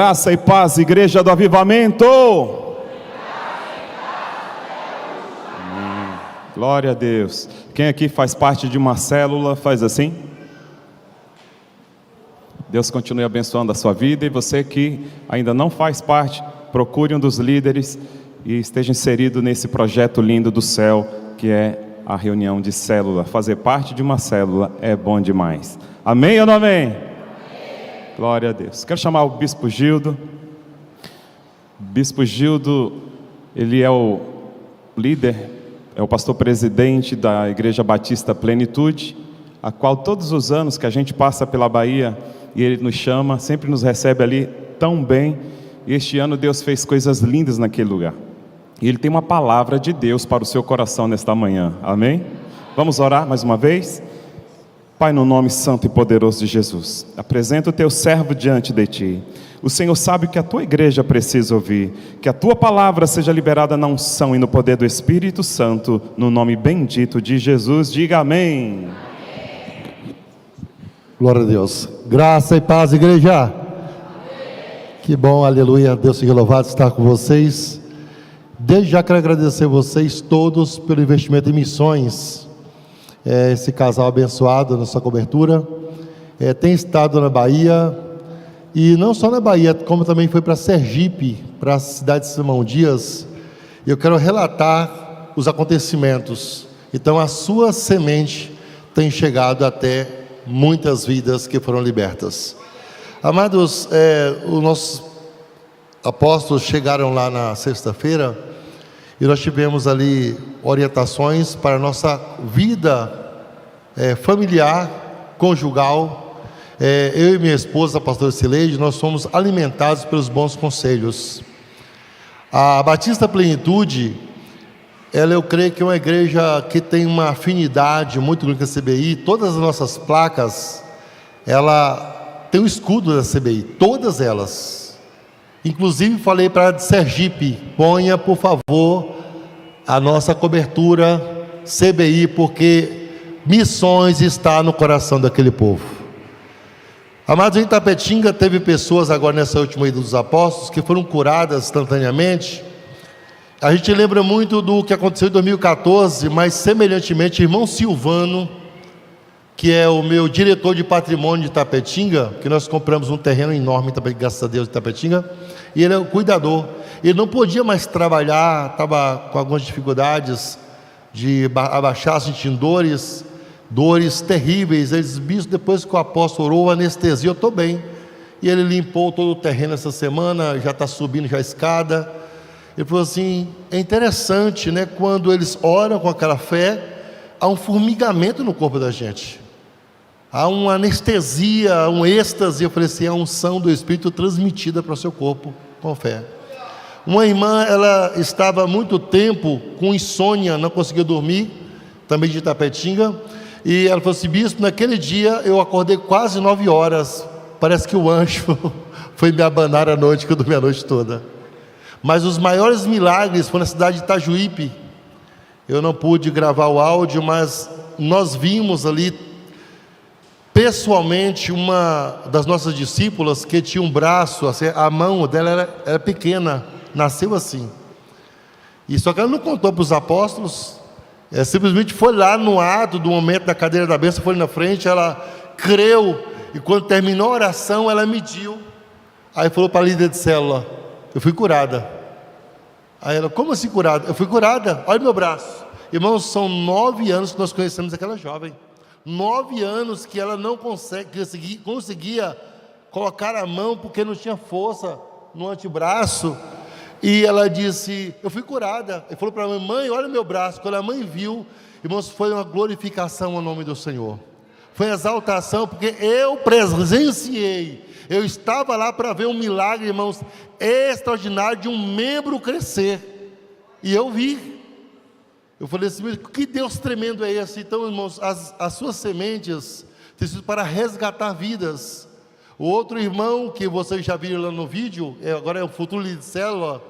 Graça e paz, Igreja do Avivamento. Glória a Deus. Quem aqui faz parte de uma célula, faz assim? Deus continue abençoando a sua vida. E você que ainda não faz parte, procure um dos líderes e esteja inserido nesse projeto lindo do céu, que é a reunião de célula. Fazer parte de uma célula é bom demais. Amém ou não amém? Glória a Deus. Quero chamar o Bispo Gildo. Bispo Gildo, ele é o líder, é o pastor presidente da Igreja Batista Plenitude, a qual todos os anos que a gente passa pela Bahia e ele nos chama, sempre nos recebe ali tão bem. E este ano Deus fez coisas lindas naquele lugar. E ele tem uma palavra de Deus para o seu coração nesta manhã. Amém? Vamos orar mais uma vez? Pai, no nome santo e poderoso de Jesus, apresento o teu servo diante de ti. O Senhor sabe que a tua igreja precisa ouvir, que a tua palavra seja liberada na unção e no poder do Espírito Santo, no nome bendito de Jesus. Diga amém. Glória a Deus. Graça e paz, igreja. Amém. Que bom, aleluia. Deus seja louvado estar com vocês. Desde já quero agradecer vocês todos pelo investimento em missões. Esse casal abençoado na sua cobertura, tem estado na Bahia, e não só na Bahia, como também foi para Sergipe, para a cidade de Simão Dias. Eu quero relatar os acontecimentos. Então a sua semente tem chegado até muitas vidas que foram libertas. Amados, os nossos apóstolos chegaram lá na sexta-feira, e nós tivemos ali orientações para a nossa vida familiar, conjugal. Eu e minha esposa, a pastora Cileide, nós somos alimentados pelos bons conselhos. A Batista Plenitude, eu creio que é uma igreja que tem uma afinidade muito grande com a CBI. Todas as nossas placas, ela tem o escudo da CBI, todas elas. Inclusive falei para a de Sergipe, ponha por favor a nossa cobertura CBI, porque missões está no coração daquele povo. Amados, em Itapetinga teve pessoas agora nessa última ida dos apóstolos que foram curadas instantaneamente. A gente lembra muito do que aconteceu em 2014, mas semelhantemente, irmão Silvano, que é o meu diretor de patrimônio de Itapetinga, que nós compramos um terreno enorme, graças a Deus, em Itapetinga, e ele é o cuidador. Ele não podia mais trabalhar, estava com algumas dificuldades de abaixar, sentindo dores terríveis. Ele disse: bispo, depois que o apóstolo orou, anestesia, eu estou bem. E ele limpou todo o terreno essa semana, já está subindo já a escada. Ele falou assim: é interessante, né? Quando eles oram com aquela fé, há um formigamento no corpo da gente. Há uma anestesia, um êxtase. Eu falei assim: é a unção do Espírito transmitida para o seu corpo, com fé. Uma irmã, ela estava há muito tempo com insônia, não conseguia dormir, também de Itapetinga. E ela falou assim: bispo, naquele dia eu acordei quase 9 horas. Parece que o anjo foi me abanar à noite, que eu dormi a noite toda. Mas os maiores milagres foram na cidade de Itajuípe. Eu não pude gravar o áudio, mas nós vimos ali pessoalmente uma das nossas discípulas que tinha um braço, assim, a mão dela era pequena, nasceu assim. E só que ela não contou para os apóstolos, simplesmente foi lá no ato do momento da cadeira da bênção, foi na frente, ela creu, e quando terminou a oração, ela mediu. Aí falou para a líder de célula: eu fui curada. Aí ela: como assim curada? Eu fui curada, olha meu braço. Irmãos, são 9 anos que nós conhecemos aquela jovem. 9 anos que ela não conseguia colocar a mão, porque não tinha força no antebraço. E ela disse: eu fui curada. E falou para a mãe: mãe, olha meu braço. Quando a mãe viu, irmãos, foi uma glorificação ao nome do Senhor. Foi exaltação, porque eu presenciei. Eu estava lá para ver um milagre, irmãos, extraordinário, de um membro crescer. E eu vi. Eu falei assim: que Deus tremendo é esse? Então, irmãos, as suas sementes têm sido para resgatar vidas. O outro irmão que vocês já viram lá no vídeo, agora é o futuro líder de célula,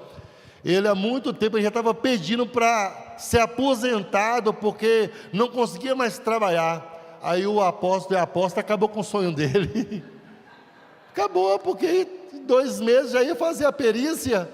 ele há muito tempo ele já estava pedindo para ser aposentado, porque não conseguia mais trabalhar. Aí o apóstolo e a apóstola acabou com o sonho dele. época boa, porque em 2 meses já ia fazer a perícia.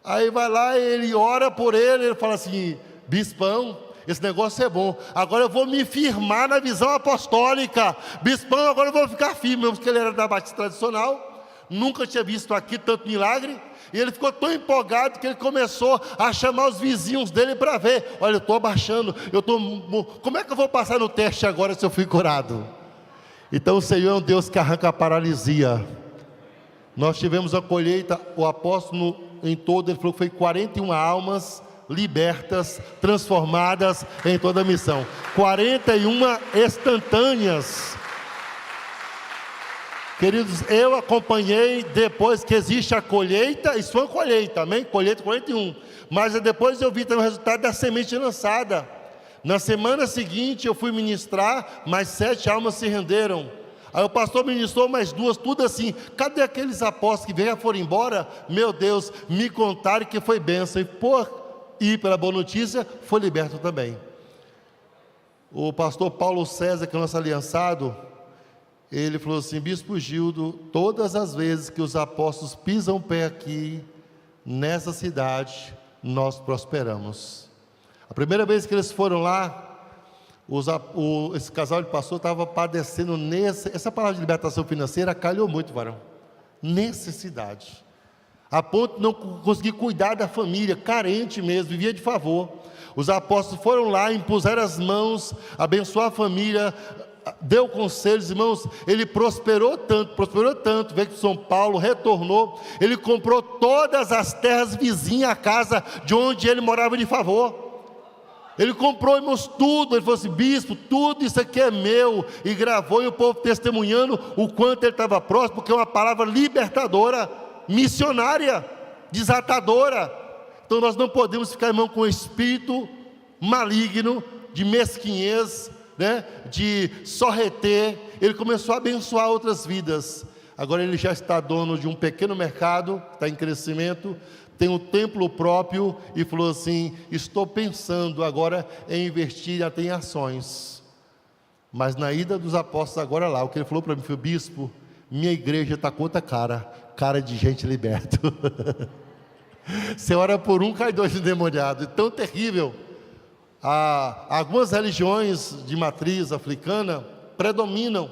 Aí vai lá, ele ora por ele fala assim: bispão, esse negócio é bom, agora eu vou me firmar na visão apostólica. Bispão, agora eu vou ficar firme, porque ele era da Batista tradicional, nunca tinha visto aqui tanto milagre. E ele ficou tão empolgado que ele começou a chamar os vizinhos dele para ver. Olha, eu estou abaixando, como é que eu vou passar no teste agora se eu fui curado? Então o Senhor é um Deus que arranca a paralisia. Nós tivemos a colheita, o apóstolo em todo, ele falou que foi 41 almas libertas, transformadas em toda a missão. 41 instantâneas. Queridos, eu acompanhei depois que existe a colheita, isso foi uma colheita, amém? Colheita 41. Mas depois eu vi também o resultado da semente lançada. Na semana seguinte eu fui ministrar, mais 7 almas se renderam. Aí o pastor ministrou mais 2, tudo assim. Cadê aqueles apóstolos que vieram e foram embora? Meu Deus, me contaram que foi bênção. E por ir pela boa notícia, foi liberto também. O pastor Paulo César, que é nosso aliançado, ele falou assim: bispo Gildo, todas as vezes que os apóstolos pisam o pé aqui, nessa cidade, nós prosperamos. A primeira vez que eles foram lá, esse casal de pastor estava padecendo essa palavra de libertação financeira calhou muito, varão, necessidade, a ponto de não conseguir cuidar da família, carente mesmo, vivia de favor. Os apóstolos foram lá, impuseram as mãos, abençoaram a família, deu conselhos, irmãos. Ele prosperou tanto, veio de São Paulo, retornou, ele comprou todas as terras vizinhas à casa de onde ele morava de favor. Ele comprou, irmãos, tudo. Ele falou assim: bispo, tudo isso aqui é meu. E gravou, e o povo testemunhando o quanto ele estava próximo, porque é uma palavra libertadora, missionária, desatadora. Então nós não podemos ficar, irmão, com o espírito maligno de mesquinhez, né, de só reter. Ele começou a abençoar outras vidas. Agora ele já está dono de um pequeno mercado, está em crescimento, tem um templo próprio, e falou assim: estou pensando agora em investir até em ações. Mas na ida dos apóstolos agora lá, o que ele falou para mim foi: bispo, minha igreja está com outra cara de gente liberta. Você ora por um, cai 2 endemoniados, é tão terrível. Algumas religiões de matriz africana predominam,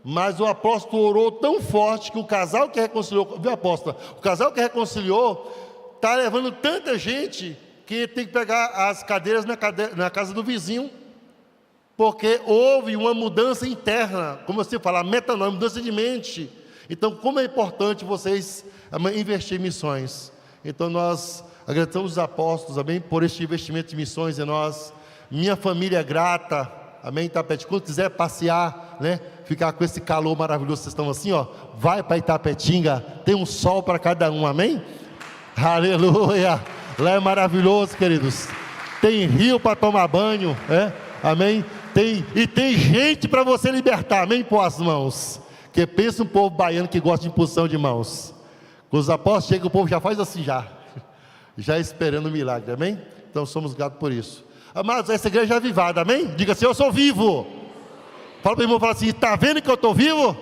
mas o apóstolo orou tão forte que o casal que reconciliou, viu, apóstolo? O casal que reconciliou está levando tanta gente que tem que pegar as cadeiras na casa do vizinho, porque houve uma mudança interna, como você fala, metanoia, mudança de mente. Então, como é importante vocês investir em missões. Então nós agradecemos os apóstolos, amém, por este investimento de missões em nós. Minha família é grata, amém, Itapetininga. Quando quiser passear, né, ficar com esse calor maravilhoso, vocês estão assim, ó, vai para Itapetinga, tem um sol para cada um, amém? Aleluia, lá é maravilhoso, queridos. Tem rio para tomar banho, amém? Tem gente para você libertar, amém? Pôr as mãos, que pensa um povo baiano que gosta de impulsão de mãos. Quando os apóstolos chegam, o povo já faz assim, já esperando o milagre, amém? Então somos gratos por isso. Amados, essa igreja é avivada, amém? Diga assim: eu sou vivo. Fala para o irmão, fala assim: está vendo que eu estou vivo?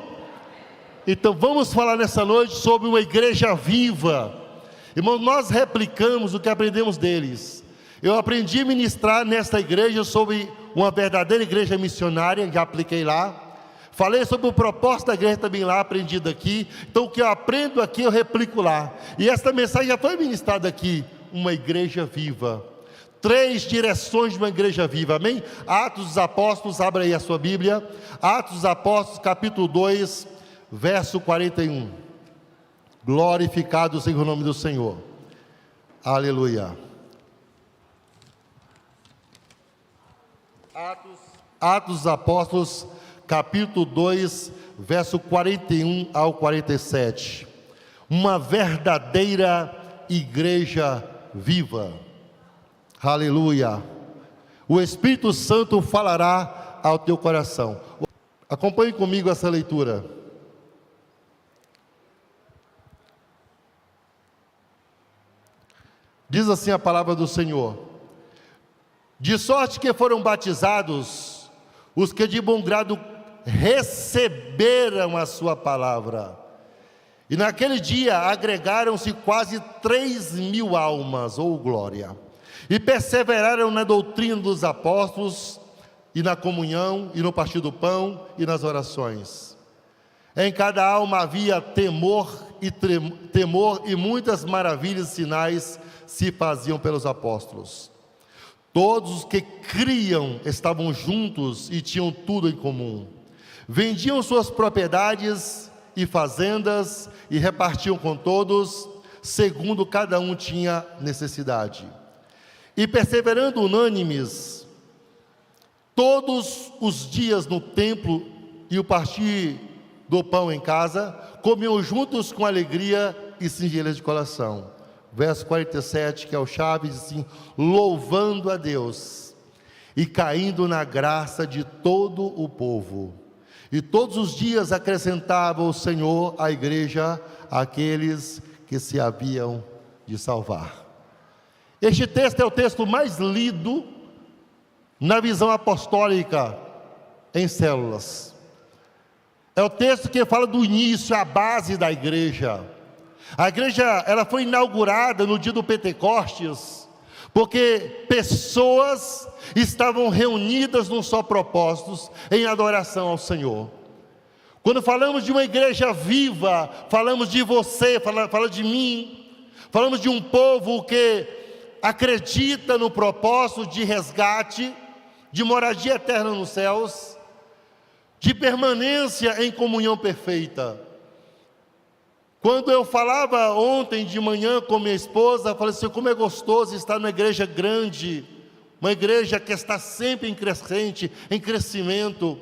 Então vamos falar nessa noite sobre uma igreja viva. Irmão, nós replicamos o que aprendemos deles. Eu aprendi a ministrar nesta igreja sobre uma verdadeira igreja missionária, já apliquei lá. Falei sobre o propósito da igreja também lá, aprendido aqui. Então o que eu aprendo aqui eu replico lá. E esta mensagem já foi ministrada aqui. Uma igreja viva. 3 direções de uma igreja viva, amém? Atos dos Apóstolos, abra aí a sua Bíblia. Atos dos Apóstolos, capítulo 2, verso 41. Glorificado seja o nome do Senhor. Aleluia. Atos dos Apóstolos, capítulo 2, verso 41 ao 47. Uma verdadeira igreja viva. Aleluia. O Espírito Santo falará ao teu coração. Acompanhe comigo essa leitura. Diz assim a palavra do Senhor: de sorte que foram batizados os que de bom grado receberam a sua palavra. E naquele dia agregaram-se quase 3.000 almas, ou glória, e perseveraram na doutrina dos apóstolos, e na comunhão, e no partir do pão, e nas orações. Em cada alma havia temor, e muitas maravilhas e sinais se faziam pelos apóstolos. Todos os que criam estavam juntos e tinham tudo em comum. Vendiam suas propriedades e fazendas e repartiam com todos, segundo cada um tinha necessidade. E perseverando unânimes, todos os dias no templo e o partir do pão em casa, comiam juntos com alegria e singeleza de coração. Verso 47, que é o chave, diz assim: louvando a Deus e caindo na graça de todo o povo. E todos os dias acrescentava o Senhor à igreja aqueles que se haviam de salvar. Este texto é o texto mais lido na visão apostólica em células. É o texto que fala do início, a base da igreja. A igreja, ela foi inaugurada no dia do Pentecostes, porque pessoas estavam reunidas num só propósito, em adoração ao Senhor. Quando falamos de uma igreja viva, falamos de você, fala de mim, falamos de um povo que acredita no propósito de resgate, de moradia eterna nos céus, de permanência em comunhão perfeita. Quando eu falava ontem de manhã com minha esposa, eu falei assim: como é gostoso estar numa igreja grande, uma igreja que está sempre em crescente, em crescimento.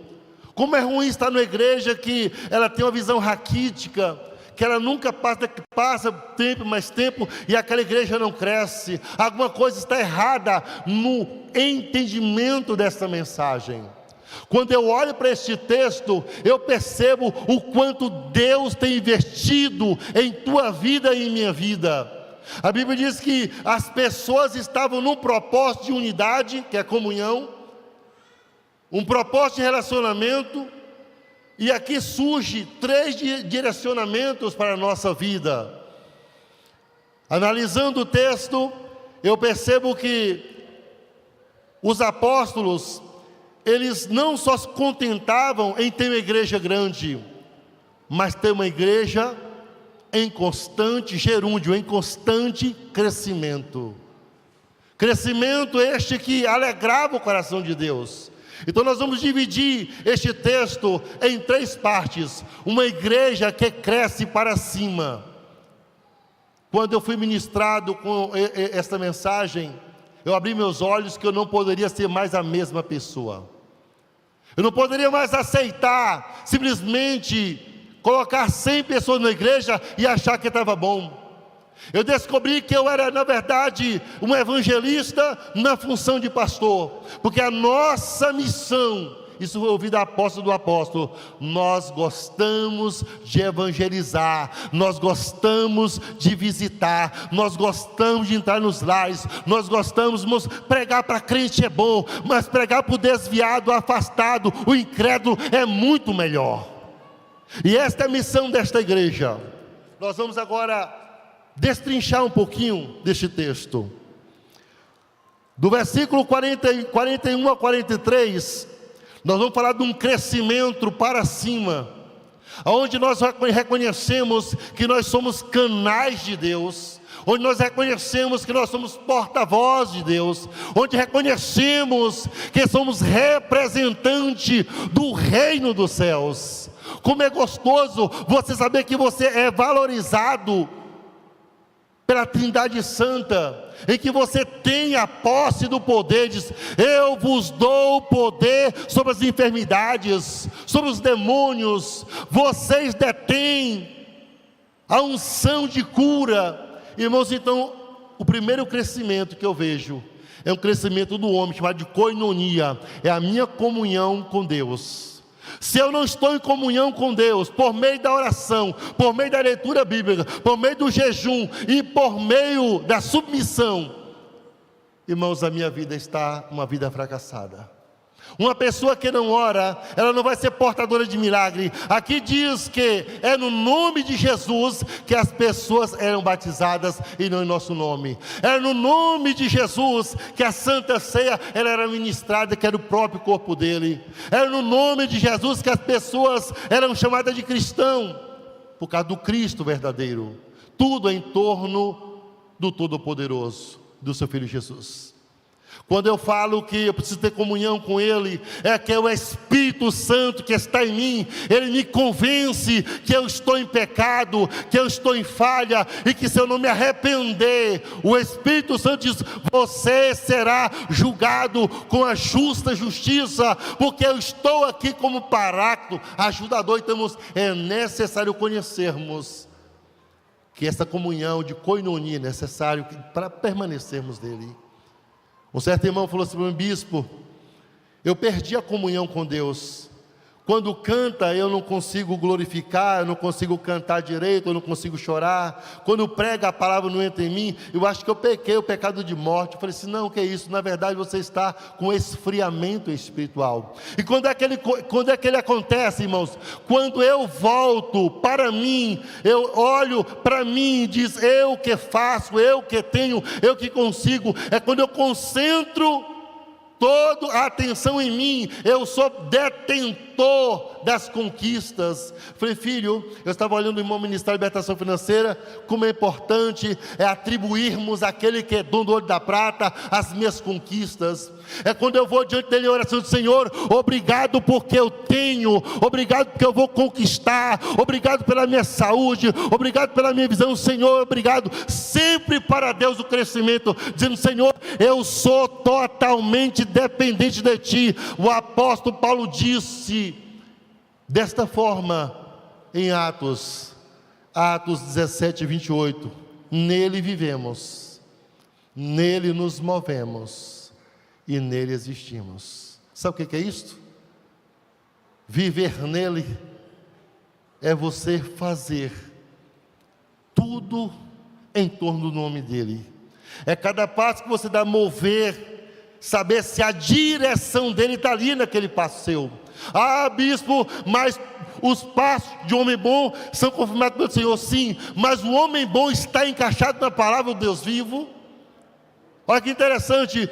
Como é ruim estar numa igreja que ela tem uma visão raquítica, que ela nunca passa tempo mais tempo e aquela igreja não cresce. Alguma coisa está errada no entendimento dessa mensagem. Quando eu olho para este texto, eu percebo o quanto Deus tem investido em tua vida e em minha vida. A Bíblia diz que as pessoas estavam num propósito de unidade, que é comunhão, um propósito de relacionamento, e aqui surge 3 direcionamentos para a nossa vida. Analisando o texto, eu percebo que os apóstolos, eles não só se contentavam em ter uma igreja grande, mas ter uma igreja em constante gerúndio, em constante crescimento. Crescimento este que alegrava o coração de Deus. Então nós vamos dividir este texto em 3 partes. Uma igreja que cresce para cima. Quando eu fui ministrado com esta mensagem, eu abri meus olhos que eu não poderia ser mais a mesma pessoa. Eu não poderia mais aceitar simplesmente colocar 100 pessoas na igreja e achar que estava bom. Eu descobri que eu era, na verdade, um evangelista na função de pastor, porque a nossa missão, isso foi ouvido da apóstola do apóstolo, nós gostamos de evangelizar, nós gostamos de visitar, nós gostamos de entrar nos lares, nós gostamos de pregar para crente é bom, mas pregar para o desviado, o afastado, o incrédulo é muito melhor. E esta é a missão desta igreja. Nós vamos agora destrinchar um pouquinho deste texto. Do versículo 41 a 43, nós vamos falar de um crescimento para cima, onde nós reconhecemos que nós somos canais de Deus, onde nós reconhecemos que nós somos porta-voz de Deus, onde reconhecemos que somos representante do reino dos céus. Como é gostoso você saber que você é valorizado pela Trindade Santa, em que você tem a posse do poder. Diz: eu vos dou poder sobre as enfermidades, sobre os demônios, vocês detêm a unção de cura. Irmãos, então, o primeiro crescimento que eu vejo é um crescimento do homem, chamado de koinonia, é a minha comunhão com Deus. Se eu não estou em comunhão com Deus, por meio da oração, por meio da leitura bíblica, por meio do jejum e por meio da submissão, irmãos, a minha vida está uma vida fracassada. Uma pessoa que não ora, ela não vai ser portadora de milagre. Aqui diz que é no nome de Jesus que as pessoas eram batizadas e não em nosso nome. É no nome de Jesus que a Santa Ceia ela era ministrada, que era o próprio corpo dele. É no nome de Jesus que as pessoas eram chamadas de cristão, por causa do Cristo verdadeiro. Tudo em torno do Todo-Poderoso, do seu Filho Jesus. Quando eu falo que eu preciso ter comunhão com Ele, é que é o Espírito Santo que está em mim, Ele me convence que eu estou em pecado, que eu estou em falha, e que se eu não me arrepender, o Espírito Santo diz, você será julgado com a justa justiça, porque eu estou aqui como paráclito, ajudador. Então é necessário conhecermos que essa comunhão de koinonia é necessário para permanecermos nele. Um certo irmão falou assim para mim: bispo, eu perdi a comunhão com Deus. Quando canta eu não consigo glorificar, eu não consigo cantar direito, eu não consigo chorar. Quando prega a palavra não entra em mim, eu acho que eu pequei o pecado de morte. Eu falei assim: não, que é isso? Na verdade você está com esfriamento espiritual. E quando é que ele acontece, irmãos? Quando eu volto para mim, eu olho para mim e diz, eu que faço, eu que tenho, eu que consigo. É quando eu concentro toda a atenção em mim, eu sou detentor das conquistas. Falei: filho, eu estava olhando o irmão Ministério de Libertação Financeira, como é importante atribuirmos àquele que é dono do ouro e da prata as minhas conquistas. É quando eu vou diante dele em oração do Senhor, obrigado porque eu tenho, obrigado porque eu vou conquistar, obrigado pela minha saúde, obrigado pela minha visão, Senhor, obrigado, sempre para Deus o crescimento, dizendo: Senhor, eu sou totalmente dependente de Ti. O apóstolo Paulo disse desta forma em Atos 17, 28, nele vivemos, nele nos movemos e nele existimos. Sabe o que é isto? Viver nele é você fazer tudo em torno do nome dele. É cada passo que você dá, mover, saber se a direção dele está ali naquele passo seu. Ah, bispo, mas os passos de homem bom são confirmados pelo Senhor. Sim, mas o homem bom está encaixado na palavra do Deus vivo. Olha que interessante,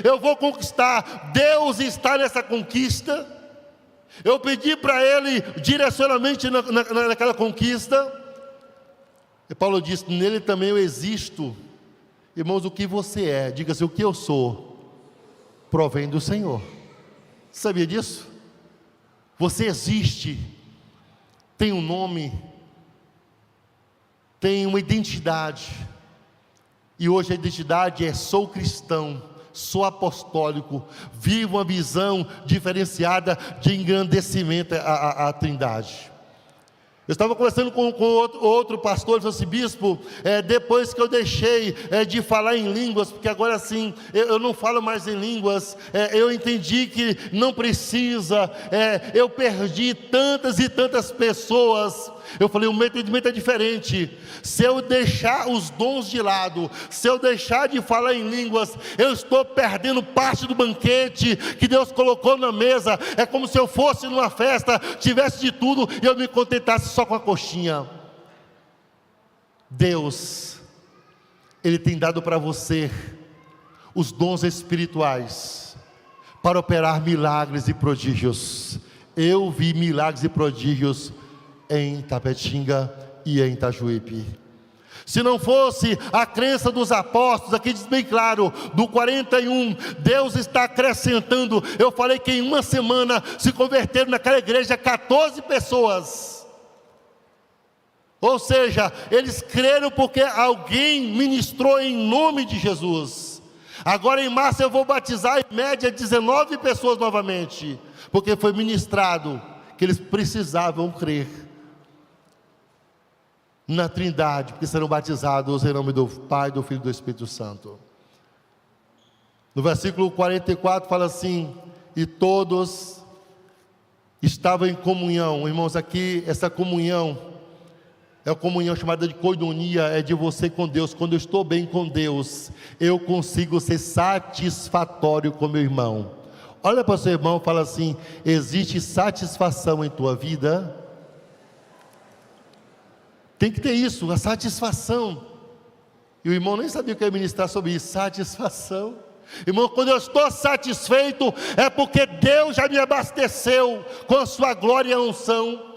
eu vou conquistar, Deus está nessa conquista. Eu pedi para Ele direcionamento naquela conquista. E Paulo disse: nele também eu existo. Irmãos, o que você é, diga-se, o que eu sou, provém do Senhor. Sabia disso? Você existe, tem um nome, tem uma identidade. E hoje a identidade é: sou cristão, sou apostólico, vivo uma visão diferenciada de engrandecimento à Trindade. Eu estava conversando com outro pastor, ele falou assim: bispo, depois que eu deixei de falar em línguas, porque agora sim, eu não falo mais em línguas, eu entendi que não precisa, eu perdi tantas e tantas pessoas. Eu falei: o meu entendimento é diferente. Se eu deixar os dons de lado, se eu deixar de falar em línguas, eu estou perdendo parte do banquete que Deus colocou na mesa. É como se eu fosse numa festa, tivesse de tudo e eu me contentasse só com a coxinha. Deus, Ele tem dado para você os dons espirituais para operar milagres e prodígios. Eu vi milagres e prodígios em Tapetinga e em Itajuípe. Se não fosse a crença dos apóstolos, aqui diz bem claro, do 41, Deus está acrescentando. Eu falei que em uma semana se converteram naquela igreja 14 pessoas. Ou seja, eles creram porque alguém ministrou em nome de Jesus. Agora em março eu vou batizar em média 19 pessoas novamente, porque foi ministrado que eles precisavam crer na Trindade, porque serão batizados em nome do Pai, do Filho e do Espírito Santo. No versículo 44 fala assim: e todos estavam em comunhão. Irmãos, aqui essa comunhão é a comunhão chamada de koinonia, é de você com Deus. Quando eu estou bem com Deus, eu consigo ser satisfatório com meu irmão. Olha para o seu irmão e fala assim: existe satisfação em tua vida? Tem que ter isso, a satisfação. E o irmão nem sabia que eu ia ministrar sobre isso, satisfação. Irmão, quando eu estou satisfeito, é porque Deus já me abasteceu com a sua glória e a unção.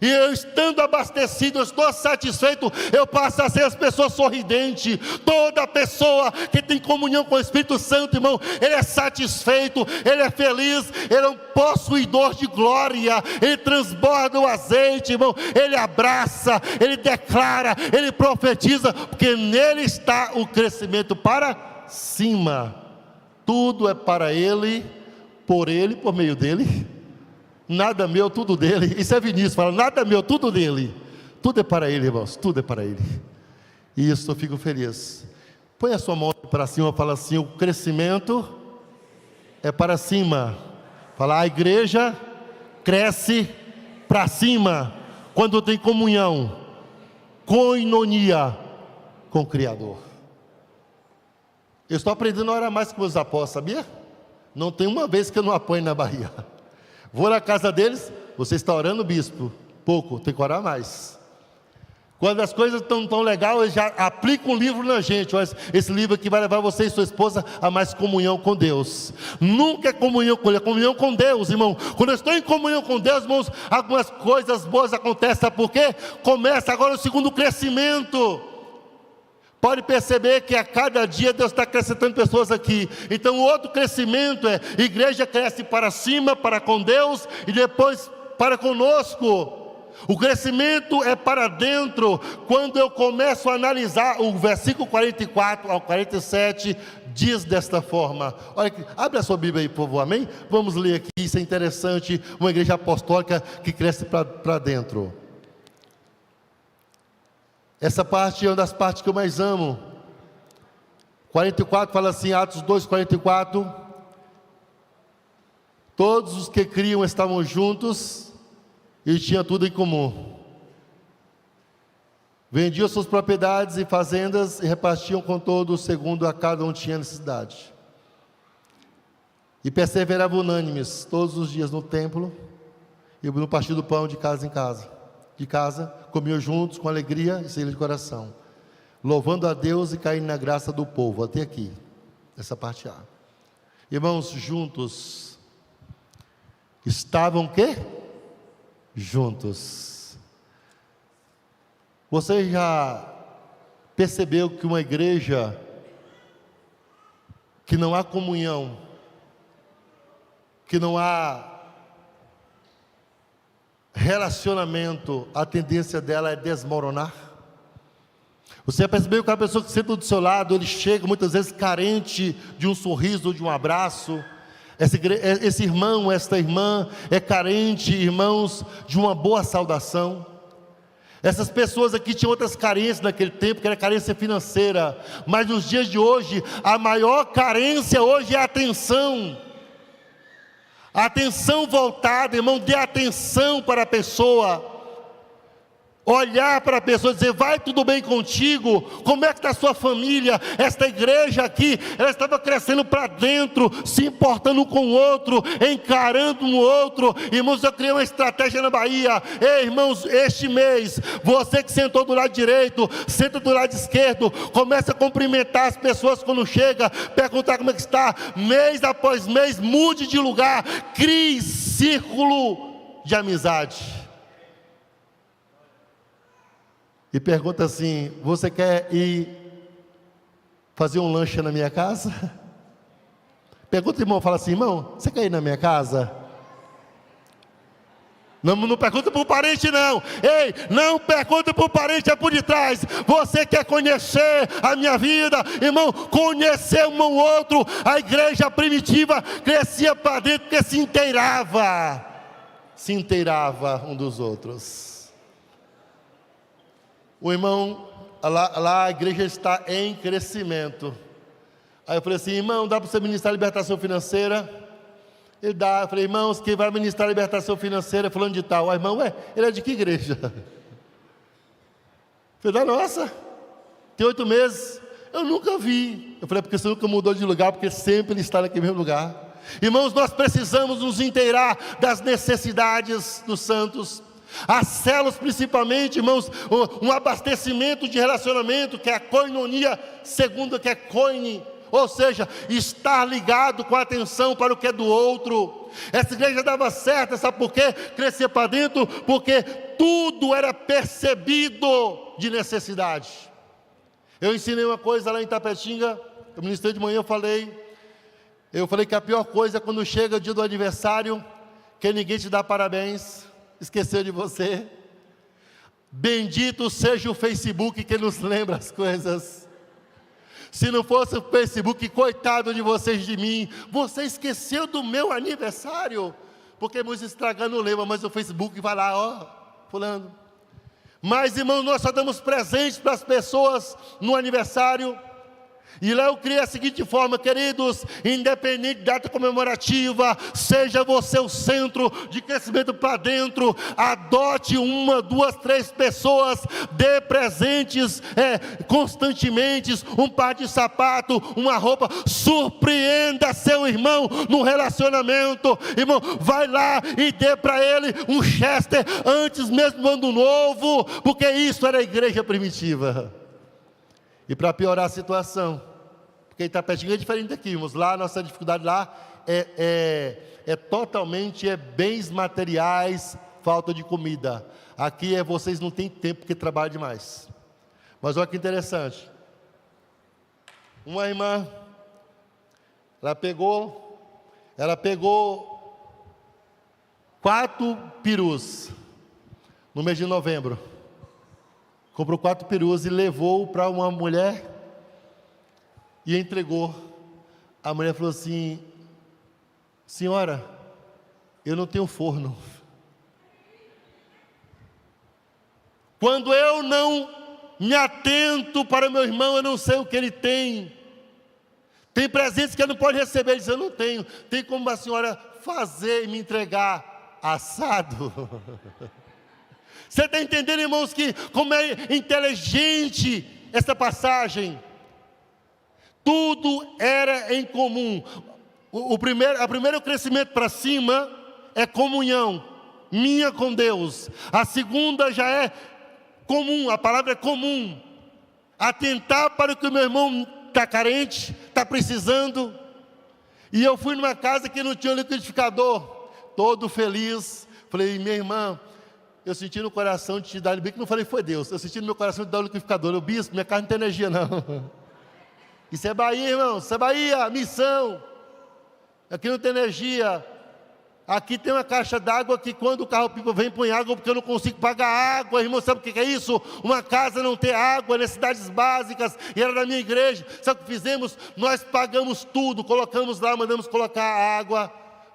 E eu estando abastecido, eu estou satisfeito, eu passo a ser as pessoas sorridentes. Toda pessoa que tem comunhão com o Espírito Santo, irmão, ele é satisfeito, ele é feliz, ele é um possuidor de glória, ele transborda o azeite, irmão, ele abraça, ele declara, ele profetiza, porque nele está o crescimento para cima. Tudo é para ele, por meio dele. Nada meu, tudo dele. Isso é Vinícius, fala, nada meu, tudo dele. Tudo é para ele, irmãos, tudo é para ele. E isso eu fico feliz. Põe a sua mão para cima, fala assim: o crescimento é para cima. Fala, a igreja cresce para cima quando tem comunhão, koinonia com o Criador. Eu estou aprendendo a orar mais com meus apóstolos, sabia? Não tem uma vez que eu não apanho na Bahia. Vou na casa deles, você está orando, bispo? Pouco, tem que orar mais. Quando as coisas estão tão legais, eles já aplicam um livro na gente. Olha, esse livro aqui vai levar você e sua esposa a mais comunhão com Deus. Nunca é comunhão com ele, é comunhão com Deus, irmão. Quando eu estou em comunhão com Deus, irmãos, algumas coisas boas acontecem. Sabe por quê? Começa agora o segundo crescimento. Pode perceber que a cada dia Deus está acrescentando pessoas aqui. Então o outro crescimento é: a igreja cresce para cima, para com Deus, e depois para conosco. O crescimento é para dentro. Quando eu começo a analisar o versículo 44 ao 47, diz desta forma. Olha, abre a sua Bíblia aí, por favor, amém? Vamos ler aqui, isso é interessante. Uma igreja apostólica que cresce para dentro. Essa parte é uma das partes que eu mais amo. 44 fala assim, Atos 2:44. Todos os que criam estavam juntos e tinham tudo em comum. Vendiam suas propriedades e fazendas e repartiam com todos segundo a cada um tinha necessidade. E perseveravam unânimes todos os dias no templo e no partir do pão de casa em casa. Comiam juntos com alegria e sem de coração, louvando a Deus e caindo na graça do povo. Até aqui, essa parte A. Irmãos, juntos, estavam o quê? Juntos. Você já percebeu que uma igreja que não há comunhão, que não há relacionamento, a tendência dela é desmoronar? Você já percebeu que a pessoa que senta do seu lado, ele chega muitas vezes carente de um sorriso, de um abraço? Esse irmão, esta irmã é carente, irmãos, de uma boa saudação. Essas pessoas aqui tinham outras carências naquele tempo, que era carência financeira, mas nos dias de hoje, a maior carência hoje é a atenção. A atenção voltada, irmão, dê atenção para a pessoa. Olhar para a pessoa e dizer: vai tudo bem contigo? Como é que está a sua família? Esta igreja aqui, ela estava crescendo para dentro, se importando com o outro, encarando um outro. Irmãos, eu criei uma estratégia na Bahia. Ei, irmãos, este mês, você que sentou do lado direito, senta do lado esquerdo, começa a cumprimentar as pessoas quando chega, perguntar como é que está. Mês após mês, mude de lugar, crie círculo de amizade. E pergunta assim: você quer ir fazer um lanche na minha casa? Pergunta, irmão, fala assim: irmão, você quer ir na minha casa? Não pergunta para o parente, não. Ei, não pergunta para o parente, é por detrás. Você quer conhecer a minha vida? Irmão, conhecer um ao outro. A igreja primitiva crescia para dentro porque se inteirava um dos outros. O irmão, lá a igreja está em crescimento. Aí eu falei assim: irmão, dá para você ministrar libertação financeira? Ele dá. Eu falei: irmãos, quem vai ministrar libertação financeira? Falando de tal. Aí, irmão, ele é de que igreja? Eu falei: da nossa. Tem 8 meses. Eu nunca vi. Eu falei: porque você nunca mudou de lugar, porque sempre ele está naquele mesmo lugar. Irmãos, nós precisamos nos inteirar das necessidades dos santos. As células principalmente, irmãos, um abastecimento de relacionamento, que é a koinonia segunda, que é koine, ou seja, estar ligado com atenção para o que é do outro. Essa igreja dava certo, sabe por quê? Crescia para dentro, porque tudo era percebido de necessidade. Eu ensinei uma coisa lá em Tapetinga, eu ministrei de manhã, eu falei que a pior coisa é quando chega o dia do aniversário, que ninguém te dá parabéns, esqueceu de você. Bendito seja o Facebook que nos lembra as coisas. Se não fosse o Facebook, coitado de vocês de mim, você esqueceu do meu aniversário, porque muitos estragando lembra, mas o Facebook vai lá, ó, fulano. Mas irmãos, nós só damos presentes para as pessoas no aniversário. E lá eu criei a seguinte forma, queridos: independente da data comemorativa, seja você o centro de crescimento para dentro, adote uma, duas, três pessoas, dê presentes constantemente, um par de sapato, uma roupa, surpreenda seu irmão no relacionamento. Irmão, vai lá e dê para ele um Chester antes mesmo do ano novo, porque isso era a igreja primitiva. E para piorar a situação, porque Itapetinga é diferente daqui, irmãos. Lá, a nossa dificuldade lá é totalmente bens materiais, falta de comida. Aqui vocês não têm tempo porque trabalham demais. Mas olha que interessante. Uma irmã, ela pegou 4 perus no mês de novembro. Comprou 4 perus e levou para uma mulher e entregou. A mulher falou assim: senhora, eu não tenho forno. Quando eu não me atento para o meu irmão, eu não sei o que ele tem. Tem presentes que eu não pode receber. Ele diz: eu não tenho. Tem como a senhora fazer e me entregar assado? Você está entendendo, irmãos, que como é inteligente essa passagem? Tudo era em comum. O primeiro crescimento para cima é comunhão minha com Deus. A segunda já é comum, a palavra é comum. Atentar para o que o meu irmão está carente, está precisando. E eu fui numa casa que não tinha liquidificador, todo feliz. Falei: minha irmã, eu senti no coração de te dar, bem que não falei foi Deus, eu senti no meu coração de dar o liquidificador. Eu: bispo, minha casa não tem energia não. Isso é Bahia, irmão, isso é Bahia, missão. Aqui não tem energia. Aqui tem uma caixa d'água que quando o carro-pipa vem põe água, porque eu não consigo pagar água. Irmão, sabe o que é isso? Uma casa não ter água, necessidades básicas. E era da minha igreja. Sabe o que fizemos? Nós pagamos tudo, colocamos lá, mandamos colocar água,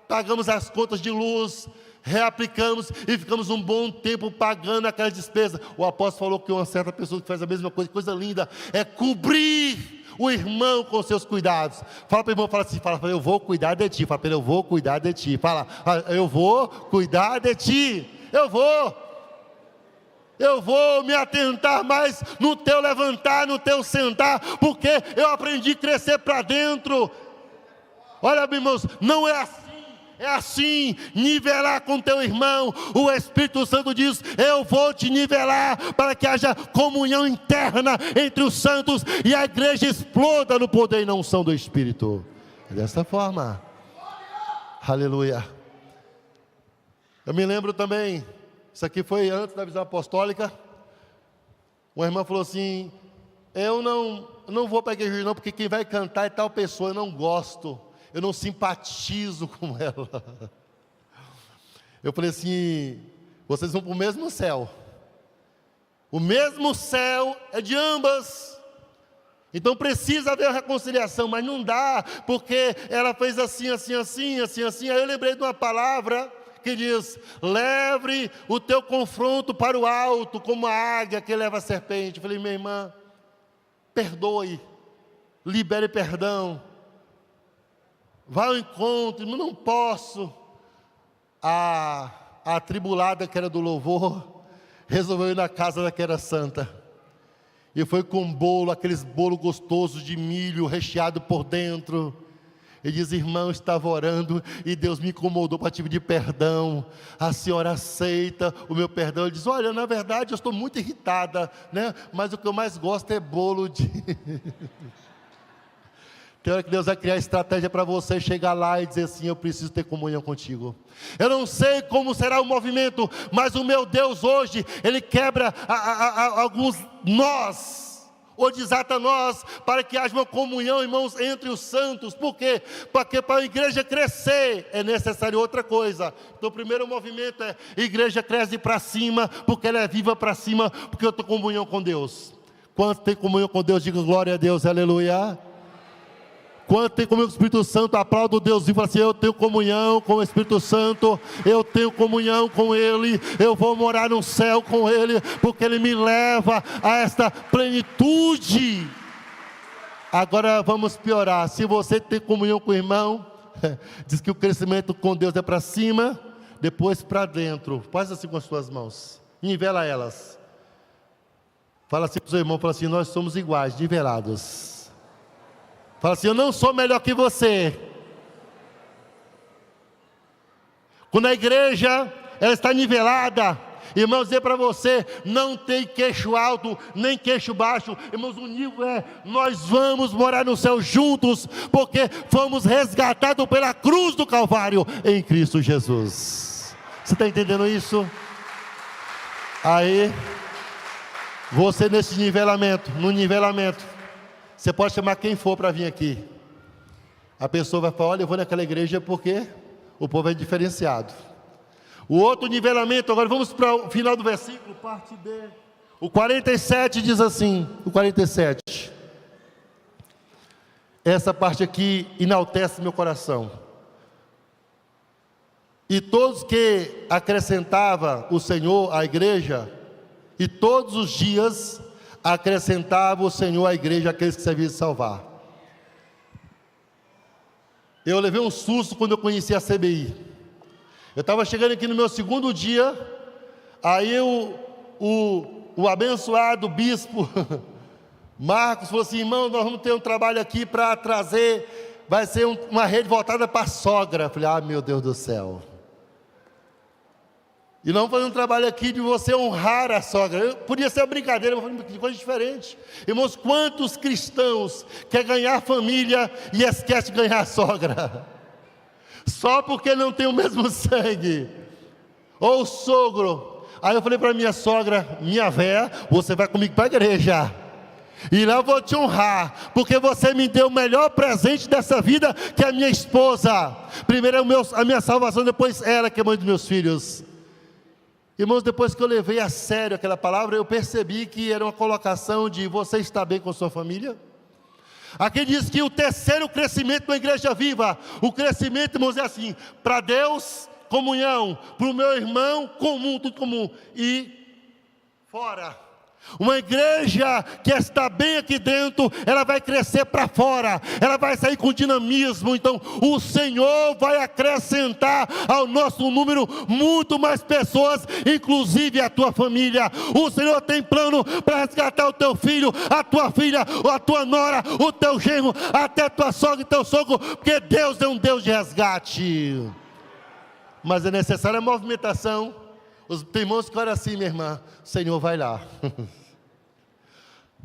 pagamos as contas de luz, reaplicamos e ficamos um bom tempo pagando aquelas despesas. O apóstolo falou que uma certa pessoa que faz a mesma coisa, coisa linda, é cobrir o irmão com seus cuidados. Fala para o irmão, fala assim, fala: eu vou cuidar de ti. Fala para ele: eu vou cuidar de ti. Fala: eu vou cuidar de ti. Eu vou me atentar mais no teu levantar, no teu sentar, porque eu aprendi a crescer para dentro. Olha, irmãos, não é assim. É assim, nivelar com teu irmão. O Espírito Santo diz: eu vou te nivelar, para que haja comunhão interna entre os santos e a igreja exploda no poder e na unção do Espírito. É dessa forma. Aleluia. Eu me lembro também, isso aqui foi antes da visão apostólica. Uma irmã falou assim: eu não vou para a igreja não, porque quem vai cantar é tal pessoa, eu não gosto, eu não simpatizo com ela. Eu falei assim: vocês vão para o mesmo céu. O mesmo céu é de ambas. Então precisa haver reconciliação, mas não dá, porque ela fez assim, assim, assim, assim, assim. Aí eu lembrei de uma palavra que diz: leve o teu confronto para o alto, como a águia que leva a serpente. Eu falei: minha irmã, perdoe, libere perdão. Vá ao encontro. Não posso. A atribulada que era do louvor resolveu ir na casa da que era santa, e foi com bolo, aqueles bolo gostosos de milho recheado por dentro. Ele diz: irmão, eu estava orando e Deus me incomodou para te pedir perdão. A senhora aceita o meu perdão? Ele diz: olha, na verdade eu estou muito irritada, né? Mas o que eu mais gosto é bolo de... Tem hora que Deus vai criar estratégia para você chegar lá e dizer assim: eu preciso ter comunhão contigo. Eu não sei como será o movimento, mas o meu Deus hoje, Ele quebra alguns nós, ou desata nós, para que haja uma comunhão, irmãos, entre os santos. Por quê? Porque para a igreja crescer é necessário outra coisa. Então o primeiro movimento é: igreja cresce para cima, porque ela é viva para cima, porque eu tenho comunhão com Deus. Quanto tem comunhão com Deus, diga glória a Deus, aleluia. Quanto tem comunhão com o Espírito Santo, aplauda o Deus e fala assim: eu tenho comunhão com o Espírito Santo, eu tenho comunhão com Ele, eu vou morar no céu com Ele, porque Ele me leva a esta plenitude. Agora vamos piorar. Se você tem comunhão com o irmão, diz que o crescimento com Deus é para cima, depois para dentro. Faz assim com as suas mãos, nivela elas. Fala assim para o seu irmão, fala assim: nós somos iguais, nivelados. Fala assim: eu não sou melhor que você. Quando a igreja ela está nivelada, irmãos, dizer para você: não tem queixo alto, nem queixo baixo. Irmãos, o nível é: nós vamos morar no céu juntos, porque fomos resgatados pela cruz do Calvário em Cristo Jesus. Você está entendendo isso? Aí, você nesse nivelamento, no nivelamento, você pode chamar quem for para vir aqui. A pessoa vai falar: olha, eu vou naquela igreja porque o povo é diferenciado. O outro nivelamento, agora vamos para o final do versículo, parte B. O 47 diz assim, o 47. Essa parte aqui enaltece meu coração. E todos que acrescentava o Senhor à igreja, e todos os dias acrescentava o Senhor à igreja aqueles que se haviam de salvar. Eu levei um susto quando eu conheci a CBI. Eu estava chegando aqui no meu segundo dia, aí o abençoado bispo Marcos falou assim: irmão, nós vamos ter um trabalho aqui para trazer, vai ser uma rede voltada para a sogra. Eu falei: ah, meu Deus do céu. E não fazer um trabalho aqui de você honrar a sogra. Podia ser uma brincadeira, mas de coisa diferente. Irmãos, quantos cristãos querem ganhar família e esquece de ganhar a sogra? Só porque não tem o mesmo sangue. Ou o sogro. Aí eu falei para minha sogra: minha véia, você vai comigo para a igreja. E lá eu vou te honrar, porque você me deu o melhor presente dessa vida, que é a minha esposa. Primeiro é a minha salvação, depois ela que é mãe dos meus filhos. Irmãos, depois que eu levei a sério aquela palavra, eu percebi que era uma colocação de: você está bem com sua família? Aqui diz que o terceiro crescimento da igreja viva, o crescimento, irmãos, é assim: para Deus, comunhão; para o meu irmão, comum, tudo comum, e fora. Uma igreja que está bem aqui dentro, ela vai crescer para fora, ela vai sair com dinamismo. Então o Senhor vai acrescentar ao nosso número muito mais pessoas, inclusive a tua família. O Senhor tem plano para resgatar o teu filho, a tua filha, a tua nora, o teu genro, até tua sogra e teu sogro, porque Deus é um Deus de resgate. Mas é necessária a movimentação. Os irmãos que olham assim: minha irmã, o Senhor vai lá.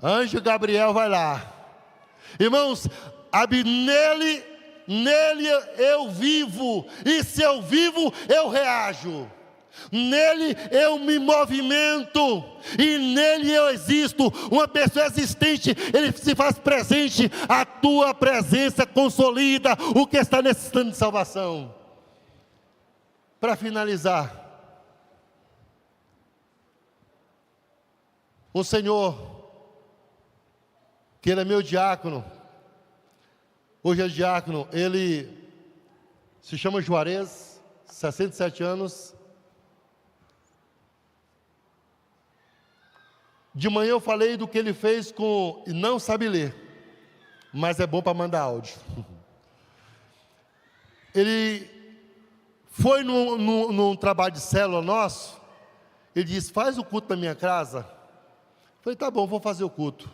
Anjo Gabriel vai lá. Irmãos, nele eu vivo. E se eu vivo, eu reajo. Nele eu me movimento. E nele eu existo. Uma pessoa existente, ele se faz presente. A tua presença consolida o que está necessitando de salvação. Para finalizar, o Senhor, que Ele é meu diácono, hoje é diácono, ele se chama Juarez, 67 anos. De manhã eu falei do que ele fez com, e não sabe ler, mas é bom para mandar áudio. Ele foi num trabalho de célula nosso, ele disse: faz o culto na minha casa. Eu falei: tá bom, vou fazer o culto.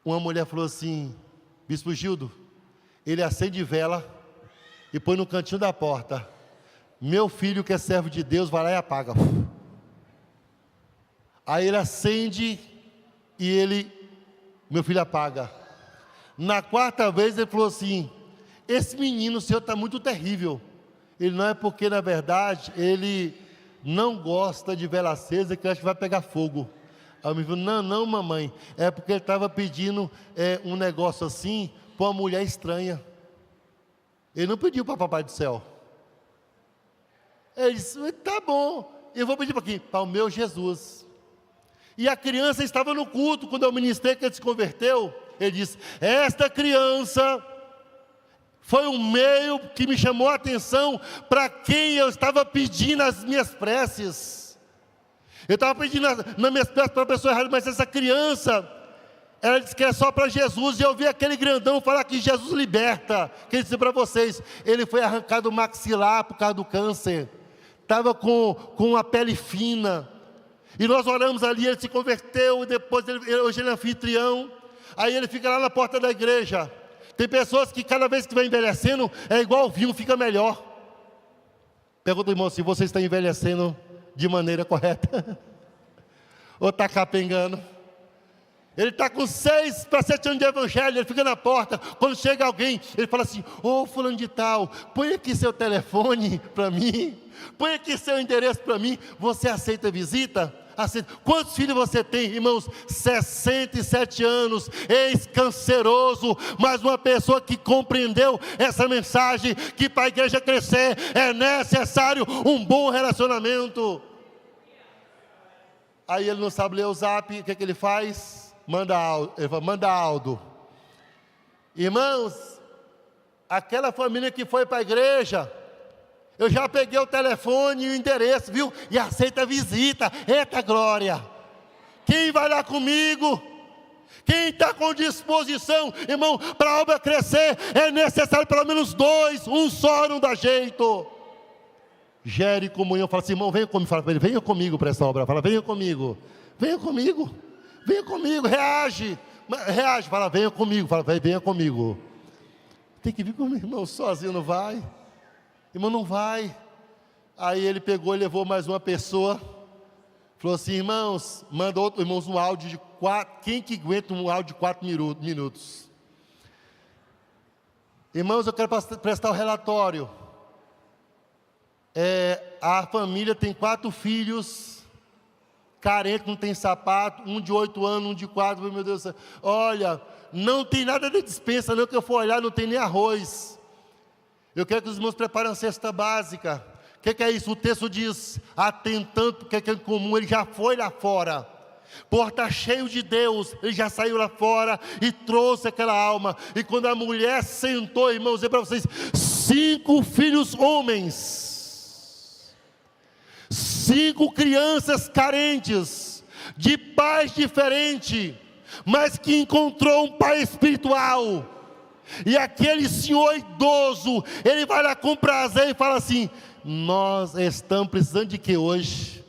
Uma mulher falou assim: Bispo Gildo, ele acende vela e põe no cantinho da porta. Meu filho, que é servo de Deus, vai lá e apaga. Aí ele acende e meu filho apaga. Na quarta vez ele falou assim: esse menino, o senhor está muito terrível. Ele não é porque, na verdade, ele não gosta de vela acesa, que acha que vai pegar fogo. Aí eu me falei: não, mamãe, é porque ele estava pedindo um negócio assim para uma mulher estranha. Ele não pediu para papai do céu. Ele disse: tá bom, eu vou pedir para quem? Para o meu Jesus. E a criança estava no culto, quando eu ministrei que ele se converteu. Ele disse: esta criança foi um meio que me chamou a atenção para quem eu estava pedindo as minhas preces. Eu estava pedindo nas minhas preces para a pessoa errada, mas essa criança, ela disse que é só para Jesus. E eu vi aquele grandão falar que Jesus liberta. Quer dizer para vocês, ele foi arrancado maxilar por causa do câncer. Estava com a pele fina. E nós oramos ali, ele se converteu, e depois hoje ele é anfitrião. Aí ele fica lá na porta da igreja. Tem pessoas que cada vez que vai envelhecendo, é igual o vinho, fica melhor. Pergunta, irmão, se você está envelhecendo de maneira correta ou está capengando. Ele está com 6 para 7 anos de evangelho, ele fica na porta. Quando chega alguém, ele fala assim: ô fulano de tal, põe aqui seu telefone para mim, põe aqui seu endereço para mim. Você aceita visita? Aceita. Quantos filhos você tem, irmãos? 67 anos, ex-canceroso, mas uma pessoa que compreendeu essa mensagem, que para a igreja crescer é necessário um bom relacionamento. Aí ele não sabe ler o zap, o que ele faz? Manda Aldo. Irmãos, aquela família que foi para a igreja, eu já peguei o telefone e o endereço, viu? E aceita a visita. Eita glória! Quem vai lá comigo? Quem está com disposição? Irmão, para a obra crescer é necessário pelo menos 2, um só não dá jeito. Gere comunhão, fala assim: irmão, venha comigo. Fala para ele: venha comigo para essa obra. Fala: venha comigo, venha comigo. Venha comigo, reage, fala: venha comigo, fala: venha comigo. Tem que vir comigo, irmão, sozinho não vai, irmão, não vai. Aí ele pegou e levou mais uma pessoa, falou assim: irmãos, manda outro, irmãos, um áudio de 4, quem que aguenta um áudio de 4 minutos? Irmãos, eu quero prestar o relatório. A família tem 4 filhos, carente, não tem sapato, um de 8 anos, um de 4, meu Deus do céu. Olha, não tem nada de despensa, não, que eu for olhar, não tem nem arroz. Eu quero que os irmãos preparem a cesta básica. O que é isso? O texto diz: atentando, porque é comum, ele já foi lá fora. Porta cheio de Deus, ele já saiu lá fora e trouxe aquela alma. E quando a mulher sentou, irmãos, eu dizer para vocês, 5 filhos homens, 5 crianças carentes, de pais diferentes, mas que encontrou um pai espiritual. E aquele senhor idoso, ele vai lá com prazer e fala assim: nós estamos precisando de que hoje?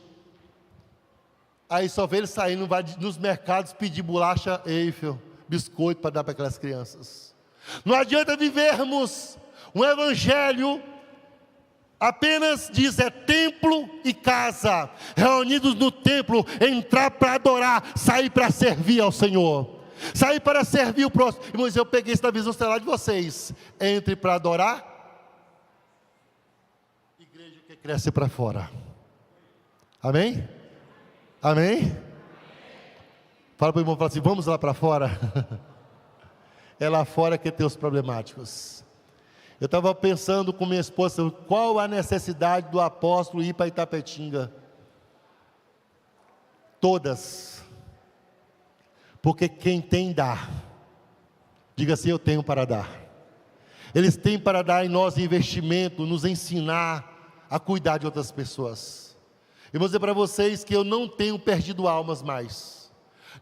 Aí só vê ele saindo, vai nos mercados pedir bolacha Eiffel, biscoito para dar para aquelas crianças. Não adianta vivermos um evangelho apenas diz templo e casa, reunidos no templo, entrar para adorar, sair para servir ao Senhor, sair para servir o próximo. Irmãos, eu peguei essa visão estelar de vocês: entre para adorar, igreja que cresce para fora. Amém? Amém? Fala para o irmão, fala assim: vamos lá para fora. É lá fora que tem os problemáticos. Eu estava pensando com minha esposa, qual a necessidade do apóstolo ir para Itapetinga? Todas. Porque quem tem, dá. Diga assim: eu tenho para dar. Eles têm para dar em nós investimento, nos ensinar a cuidar de outras pessoas. Eu vou dizer para vocês que eu não tenho perdido almas mais.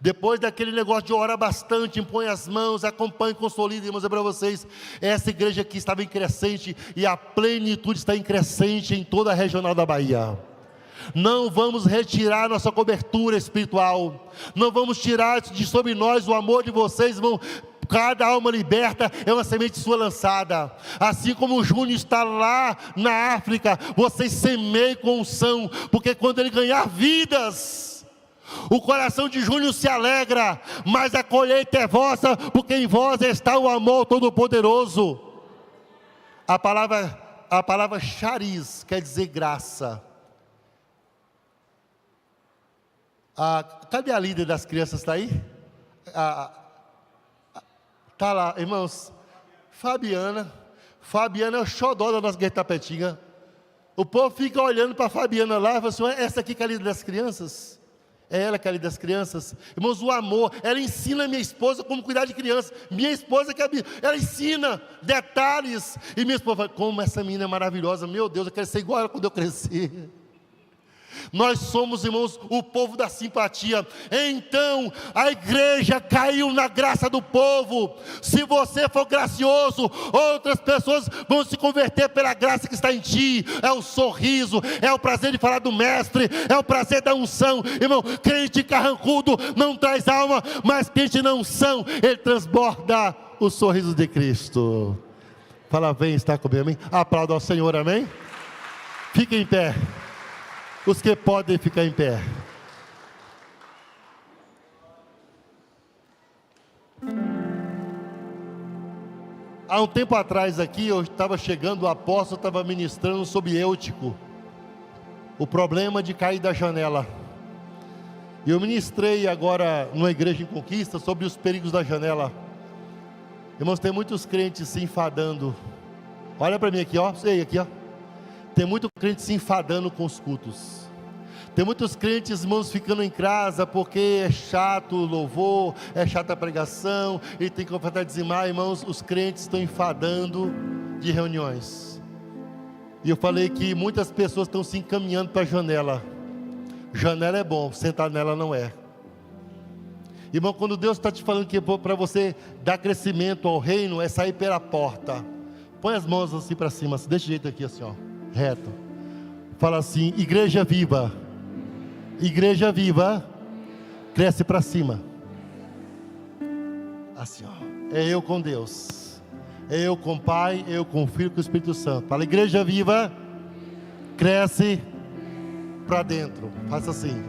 Depois daquele negócio de orar bastante, impõe as mãos, acompanhe, consolide, irmãos, é para vocês, essa igreja aqui estava em crescente, e a plenitude está em crescente em toda a regional da Bahia. Não vamos retirar nossa cobertura espiritual, não vamos tirar de sobre nós o amor de vocês, irmão. Cada alma liberta é uma semente sua lançada. Assim como o Júnior está lá na África, vocês semeiem com unção, porque quando ele ganhar vidas, o coração de Júnior se alegra, mas a colheita é vossa, porque em vós está o amor todo-poderoso. A palavra chariz quer dizer graça. Cadê a líder das crianças? Está aí? Está lá, irmãos. Fabiana é o xodó da nossa guetapetinha. O povo fica olhando para a Fabiana lá e fala assim: essa aqui que é a líder das crianças? É ela que é a líder das crianças? Irmãos, o amor, ela ensina minha esposa como cuidar de crianças. Minha esposa, ela ensina detalhes. E minha esposa fala: como essa menina é maravilhosa, meu Deus, eu quero ser igual a ela quando eu crescer. Nós somos, irmãos, o povo da simpatia. Então a igreja caiu na graça do povo. Se você for gracioso, outras pessoas vão se converter pela graça que está em ti. É o sorriso, é o prazer de falar do mestre, é o prazer da unção. Irmão, crente carrancudo não traz alma, mas crente na unção, ele transborda o sorriso de Cristo. Fala: vem estar comigo, amém? Aplauda ao Senhor, amém? Fique em pé. Os que podem ficar em pé. Há um tempo atrás aqui, eu estava chegando, o apóstolo estava ministrando sobre Eutico, o problema de cair da janela. E eu ministrei agora numa igreja em Conquista sobre os perigos da janela. Irmãos, tem muitos crentes se enfadando. Olha para mim aqui, ó. Sei aqui, ó. Tem muito crente se enfadando com os cultos. Tem muitos crentes, irmãos, ficando em casa porque é chato o louvor, é chata a pregação, e tem que ofertar dizimar. Irmãos, os crentes estão enfadando de reuniões. E eu falei que muitas pessoas estão se encaminhando para a janela. Janela é bom, sentar nela não é. Irmão, quando Deus está te falando que para você dar crescimento ao reino, é sair pela porta. Põe as mãos assim para cima, assim, desse jeito aqui, assim, ó, reto. Fala assim: igreja viva. Igreja viva, cresce para cima. Assim, ó. É eu com Deus, é eu com o Pai, é eu com o Filho e com o Espírito Santo. Fala: igreja viva, cresce para dentro. Faça assim.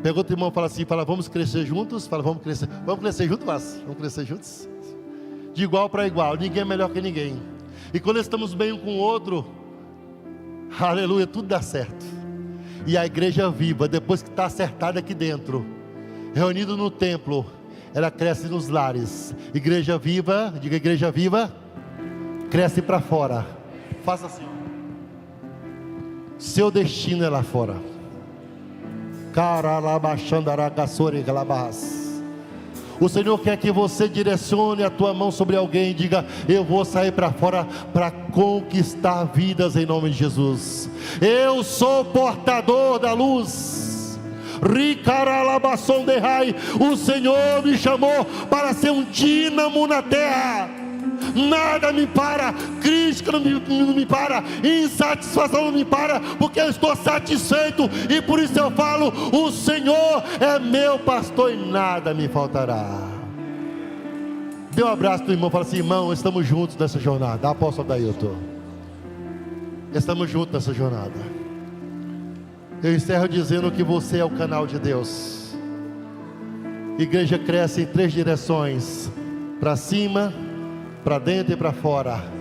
Pega outro irmão, fala assim, fala: vamos crescer juntos. Fala: vamos crescer juntos, vamos crescer juntos. De igual para igual, ninguém é melhor que ninguém. E quando estamos bem um com o outro, aleluia, tudo dá certo. E a igreja viva, depois que está acertada aqui dentro, reunido no templo, ela cresce nos lares. Igreja viva, diga: igreja viva, cresce para fora. Faça assim. Seu destino é lá fora. O Senhor quer que você direcione a tua mão sobre alguém e diga: eu vou sair para fora para conquistar vidas em nome de Jesus. Eu sou portador da luz. O Senhor me chamou para ser um dínamo na terra. Nada me para, crítica não me para, insatisfação não me para, porque eu estou satisfeito. E por isso eu falo: o Senhor é meu pastor e nada me faltará. Dê um abraço do irmão, fala assim: irmão, estamos juntos nessa jornada. Apóstolo Dailton, estamos juntos nessa jornada. Eu encerro dizendo que você é o canal de Deus. Igreja cresce em 3 direções: para cima, para dentro e para fora.